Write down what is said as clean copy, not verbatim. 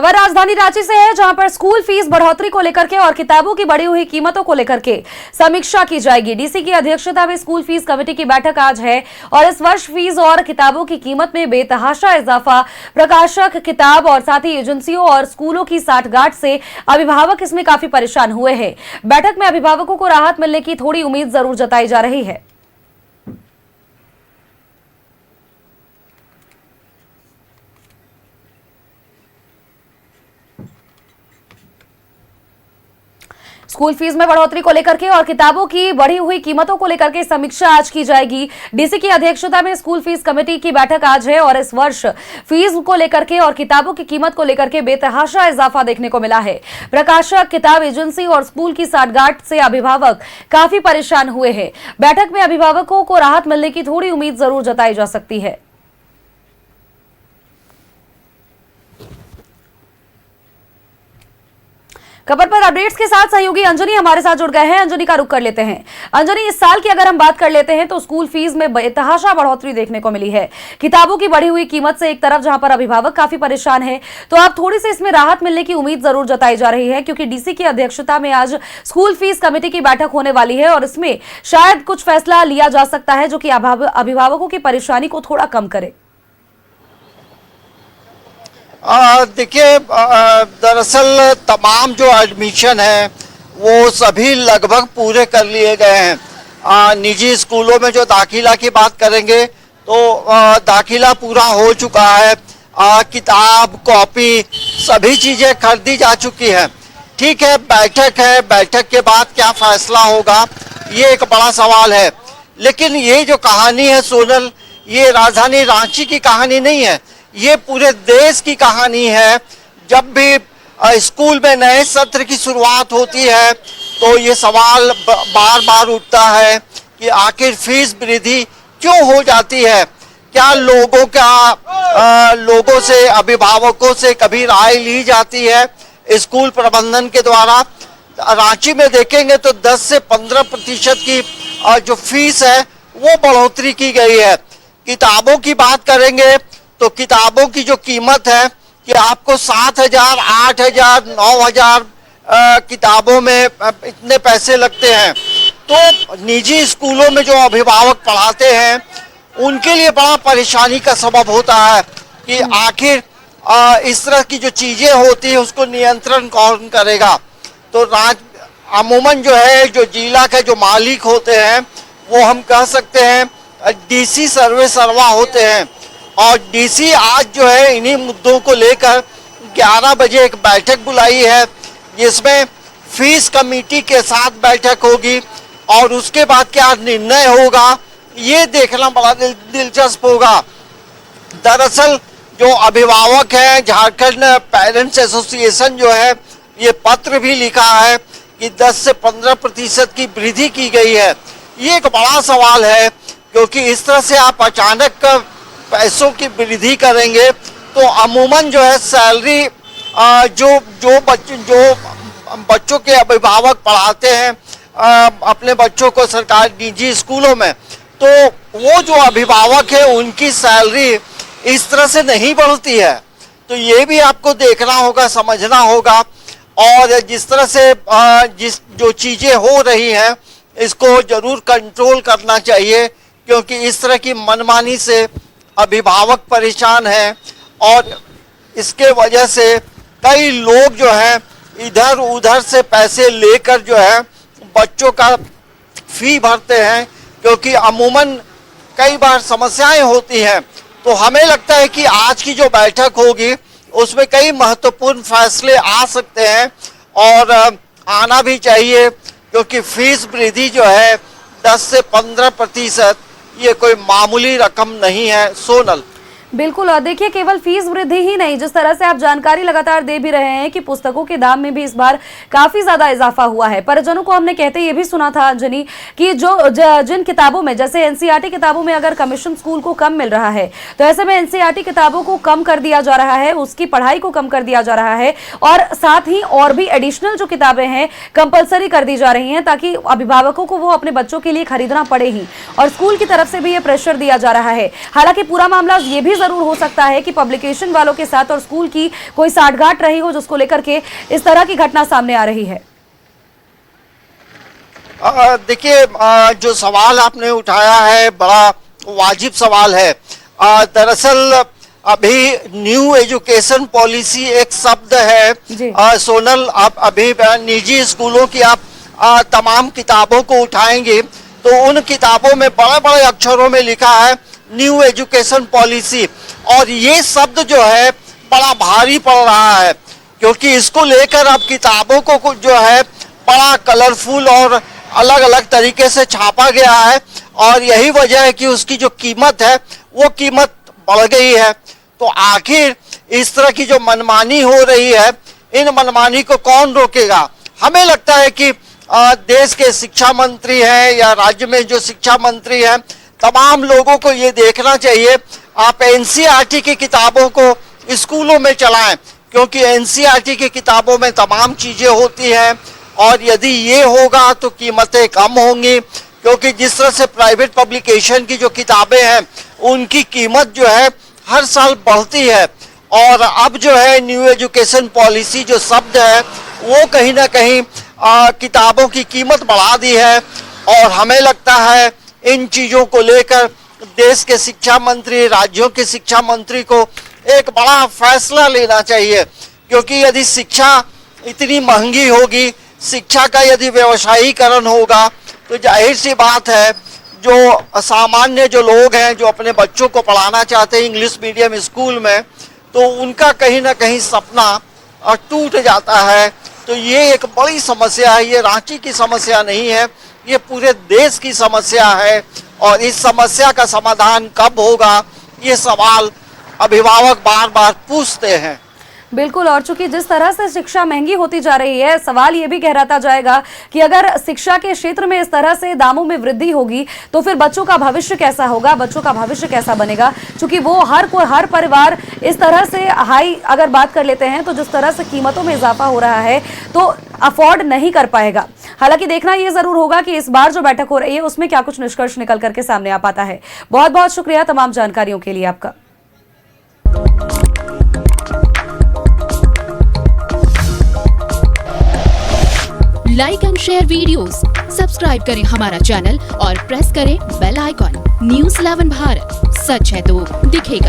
खबर राजधानी रांची से है, जहां पर स्कूल फीस बढ़ोतरी को लेकर के और किताबों की बढ़ी हुई कीमतों को लेकर के समीक्षा की जाएगी। डीसी की अध्यक्षता में स्कूल फीस कमेटी की बैठक आज है और इस वर्ष फीस और किताबों की कीमत में बेतहाशा इजाफा, प्रकाशक, किताब और साथ ही एजेंसियों और स्कूलों की साठगांठ से अभिभावक इसमें काफी परेशान हुए हैं। बैठक में अभिभावकों को राहत मिलने की थोड़ी उम्मीद जरूर जताई जा रही है। स्कूल फीस में बढ़ोतरी को लेकर के और किताबों की बढ़ी हुई कीमतों को लेकर के समीक्षा आज की जाएगी। डीसी की अध्यक्षता में स्कूल फीस कमेटी की बैठक आज है और इस वर्ष फीस को लेकर के और किताबों की कीमत को लेकर के बेतहाशा इजाफा देखने को मिला है। प्रकाशक, किताब एजेंसी और स्कूल की साठगांठ से अभिभावक काफी परेशान हुए हैं। बैठक में अभिभावकों को राहत मिलने की थोड़ी उम्मीद जरूर जताई जा सकती है। खबर पर अपडेट्स के साथ सहयोगी अंजनी हमारे साथ जुड़ गए हैं। अंजनी का रुख कर लेते हैं। अंजनी, इस साल की अगर हम बात कर लेते हैं तो स्कूल फीस में बेतहाशा बढ़ोतरी देखने को मिली है। किताबों की बढ़ी हुई कीमत से एक तरफ जहां पर अभिभावक काफी परेशान है, तो आप थोड़ी सी इसमें राहत मिलने की उम्मीद जरूर जताई जा रही है, क्योंकि डीसी की अध्यक्षता में आज स्कूल फीस कमेटी की बैठक होने वाली है और इसमें शायद कुछ फैसला लिया जा सकता है जो कि अभिभावकों की परेशानी को थोड़ा कम करे। देखिए, दरअसल तमाम जो एडमिशन है वो सभी लगभग पूरे कर लिए गए हैं। निजी स्कूलों में जो दाखिला की बात करेंगे तो दाखिला पूरा हो चुका है। किताब, कॉपी सभी चीज़ें खरीदी जा चुकी हैं। ठीक है, बैठक है, बैठक के बाद क्या फैसला होगा ये एक बड़ा सवाल है। लेकिन ये जो कहानी है सोनल, ये राजधानी रांची की कहानी नहीं है, ये पूरे देश की कहानी है। जब भी स्कूल में नए सत्र की शुरुआत होती है तो ये सवाल बार बार उठता है कि आखिर फीस वृद्धि क्यों हो जाती है। क्या लोगों से, अभिभावकों से कभी राय ली जाती है स्कूल प्रबंधन के द्वारा? रांची में देखेंगे तो 10 से 15% की जो फीस है वो बढ़ोतरी की गई है। किताबों की बात करेंगे तो किताबों की जो कीमत है कि आपको 7,000, 8,000, 9,000 किताबों में इतने पैसे लगते हैं। तो निजी स्कूलों में जो अभिभावक पढ़ाते हैं उनके लिए बड़ा परेशानी का सबब होता है कि आखिर इस तरह की जो चीज़ें होती है उसको नियंत्रण कौन करेगा। तो अमूमन जो है, जो जिला के जो मालिक होते हैं वो हम कह सकते हैं डीसी सर्वे सर्वा होते हैं। और डीसी आज जो है इन्हीं मुद्दों को लेकर 11 बजे एक बैठक बुलाई है, जिसमें फीस कमेटी के साथ बैठक होगी और उसके बाद क्या निर्णय होगा ये देखना बड़ा दिलचस्प होगा। दरअसल जो अभिभावक हैं, झारखंड पेरेंट्स एसोसिएशन जो है, ये पत्र भी लिखा है कि 10 से 15% की वृद्धि की गई है। ये एक बड़ा सवाल है, क्योंकि इस तरह से आप अचानक पैसों की वृद्धि करेंगे तो अमूमन जो है सैलरी जो बच्चों के अभिभावक पढ़ाते हैं अपने बच्चों को सरकारी निजी स्कूलों में, तो वो जो अभिभावक है उनकी सैलरी इस तरह से नहीं बढ़ती है। तो ये भी आपको देखना होगा, समझना होगा। और जिस तरह से जो चीज़ें हो रही हैं इसको जरूर कंट्रोल करना चाहिए, क्योंकि इस तरह की मनमानी से अभिभावक परेशान हैं और इसके वजह से कई लोग जो हैं इधर उधर से पैसे लेकर जो है बच्चों का फी भरते हैं, क्योंकि अमूमन कई बार समस्याएं होती हैं। तो हमें लगता है कि आज की जो बैठक होगी उसमें कई महत्वपूर्ण फैसले आ सकते हैं और आना भी चाहिए, क्योंकि फीस वृद्धि जो है 10 से 15% ये कोई मामूली रकम नहीं है सोनल। बिल्कुल, और देखिए केवल फीस वृद्धि ही नहीं, जिस तरह से आप जानकारी लगातार दे भी रहे हैं कि पुस्तकों के दाम में भी इस बार काफी ज्यादा इजाफा हुआ है। परिजनों को हमने कहते ये भी सुना था अंजनी कि जिन किताबों में, जैसे एनसीईआरटी किताबों में अगर कमीशन स्कूल को कम मिल रहा है, तो ऐसे में एनसीईआरटी किताबों को कम कर दिया जा रहा है, उसकी पढ़ाई को कम कर दिया जा रहा है और साथ ही और भी एडिशनल जो किताबें हैं कंपल्सरी कर दी जा रही हैं, ताकि अभिभावकों को वो अपने बच्चों के लिए खरीदना पड़े ही। और स्कूल की तरफ से भी ये प्रेशर दिया जा रहा है। हालांकि पूरा मामला ये भी जरूर हो सकता है कि पब्लिकेशन वालों के साथ और स्कूल की कोई साठगांठ रही हो, जिसको लेकर के इस तरह की घटना सामने आ रही है। देखिए, जो सवाल आपने उठाया है बड़ा वाजिब सवाल है। दरअसल अभी न्यू एजुकेशन पॉलिसी एक शब्द है। सोनल, आप अभी निजी स्कूलों की आप तमाम किताबों को उठाएंगे तो उन किताबों में बड़े बड़े अक्षरों में लिखा है न्यू एजुकेशन पॉलिसी, और ये शब्द जो है बड़ा भारी पड़ रहा है, क्योंकि इसको लेकर अब किताबों को कुछ जो है बड़ा कलरफुल और अलग अलग तरीके से छापा गया है, और यही वजह है कि उसकी जो कीमत है वो कीमत बढ़ गई है। तो आखिर इस तरह की जो मनमानी हो रही है, इन मनमानी को कौन रोकेगा? हमें लगता है कि देश के शिक्षा मंत्री हैं या राज्य में जो शिक्षा मंत्री हैं, तमाम लोगों को ये देखना चाहिए आप एनसीईआरटी की किताबों को स्कूलों में चलाएं, क्योंकि एनसीईआरटी की किताबों में तमाम चीजें होती हैं, और यदि ये होगा तो कीमतें कम होंगी, क्योंकि जिस तरह से प्राइवेट पब्लिकेशन की जो किताबें हैं उनकी कीमत जो है हर साल बढ़ती है, और अब जो है न्यू एजुकेशन पॉलिसी जो शब्द है वो कहीं ना कहीं किताबों की कीमत बढ़ा दी है। और हमें लगता है इन चीज़ों को लेकर देश के शिक्षा मंत्री, राज्यों के शिक्षा मंत्री को एक बड़ा फैसला लेना चाहिए, क्योंकि यदि शिक्षा इतनी महंगी होगी, शिक्षा का यदि व्यवसायीकरण होगा, तो जाहिर सी बात है जो सामान्य जो लोग हैं जो अपने बच्चों को पढ़ाना चाहते हैं इंग्लिश मीडियम स्कूल में, तो उनका कहीं ना कहीं सपना टूट जाता है। तो ये एक बड़ी समस्या है, ये रांची की समस्या नहीं है, ये पूरे देश की समस्या है, और इस समस्या का समाधान कब होगा ये सवाल अभिभावक बार बार पूछते हैं। बिल्कुल, और चूंकि जिस तरह से शिक्षा महंगी होती जा रही है, सवाल ये भी गहराता जाएगा कि अगर शिक्षा के क्षेत्र में इस तरह से दामों में वृद्धि होगी तो फिर बच्चों का भविष्य कैसा होगा, बच्चों का भविष्य कैसा बनेगा, क्योंकि वो हर परिवार इस तरह से हाई अगर बात कर लेते हैं तो जिस तरह से कीमतों में इजाफा हो रहा है तो अफोर्ड नहीं कर पाएगा। हालांकि देखना ये जरूर होगा कि इस बार जो बैठक हो रही है उसमें क्या कुछ निष्कर्ष निकल करके सामने आ पाता है। बहुत बहुत शुक्रिया तमाम जानकारियों के लिए आपका। Like and share videos, subscribe करें हमारा चैनल और प्रेस करें बेल आइकॉन। न्यूज़ 11 भारत, सच है तो दिखेगा।